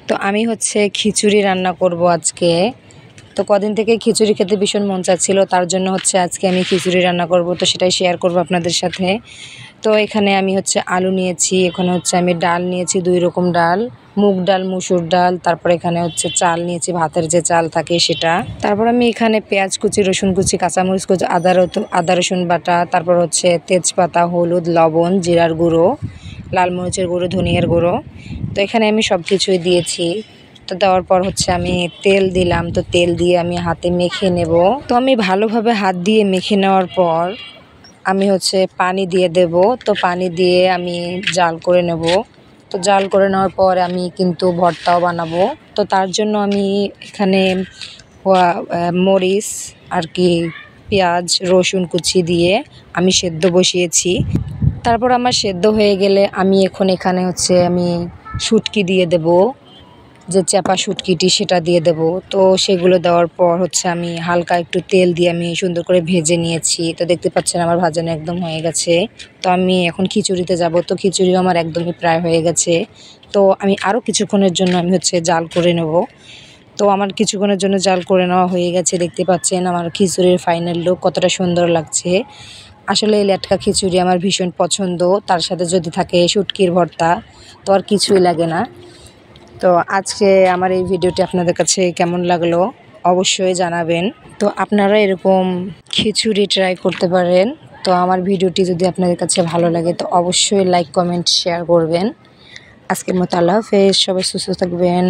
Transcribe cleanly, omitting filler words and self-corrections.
তো আমি হচ্ছে খিচুড়ি রান্না করব আজকে। তো কদিন থেকে খিচুড়ি খেতে ভীষণ মন চাচ্ছিল, তার জন্য হচ্ছে আজকে আমি খিচুড়ি রান্না করব। তো সেটাই শেয়ার করব আপনাদের সাথে। তো এখানে আমি হচ্ছে আলু নিয়েছি, এখানে হচ্ছে আমি ডাল নিয়েছি 2 রকম ডাল, মুগ ডাল, মুসুর ডাল, তারপর এখানে হচ্ছে চাল নিয়েছি, ভাতের যে চাল থাকে সেটা। তারপর আমি এখানে পেঁয়াজ কুচি, রসুন কুচি, কাঁচামরিচ কুচি, আদা রসুন বাটা, তারপর হচ্ছে তেজপাতা, হলুদ, লবণ, জিরার গুঁড়ো, লাল মরিচের গুঁড়ো, ধনিয়ার গুঁড়ো। তো এখানে আমি সব কিছুই দিয়েছি। তো দেওয়ার পর হচ্ছে আমি তেল দিলাম। তো তেল দিয়ে আমি হাতে মেখে নেব। তো আমি ভালোভাবে হাত দিয়ে মেখে নেওয়ার পর আমি হচ্ছে পানি দিয়ে দেব। তো পানি দিয়ে আমি জাল করে নেব। তো জাল করে নেওয়ার পর আমি কিন্তু ভর্তাও বানাবো। তো তার জন্য আমি এখানে মরিচ আর কি, পেঁয়াজ, রসুন কুচি দিয়ে আমি সেদ্ধ বসিয়েছি। তারপর আমার সেদ্ধ হয়ে গেলে আমি এখানে হচ্ছে আমি শুটকি দিয়ে দেব, যে চাপা শুটকিটি সেটা দিয়ে দেব। তো সেগুলো দেওয়ার পর হচ্ছে আমি হালকা একটু তেল দিয়ে আমি সুন্দর করে ভেজে নিয়েছি। তো দেখতে পাচ্ছেন আমার ভাজানো একদম হয়ে গেছে। তো আমি এখন খিচুড়িতে যাব। তো খিচুড়িও আমার একদমই প্রায় হয়ে গেছে। তো আমি আরও কিছুক্ষণের জন্য আমি হচ্ছে জাল করে নেব। তো আমার কিছুক্ষণের জন্য জাল করে নেওয়া হয়ে গেছে। দেখতে পাচ্ছেন আমার খিচুড়ির ফাইনাল লুক কতটা সুন্দর লাগছে। আসলে এই লেটকা খিচুড়ি আমার ভীষণ পছন্দ। তার সাথে যদি থাকে শুটকির ভর্তা, তো আর কিছুই লাগে না। তো আজকে আমার এই ভিডিওটি আপনাদের কাছে কেমন লাগলো অবশ্যই জানাবেন। তো আপনারা এরকম খিচুড়ি ট্রাই করতে পারেন। তো আমার ভিডিওটি যদি আপনাদের কাছে ভালো লাগে তো অবশ্যই লাইক, কমেন্ট, শেয়ার করবেন। আজকের মতো আল্লাহ হাফেজ, সবাই সুস্থ থাকবেন।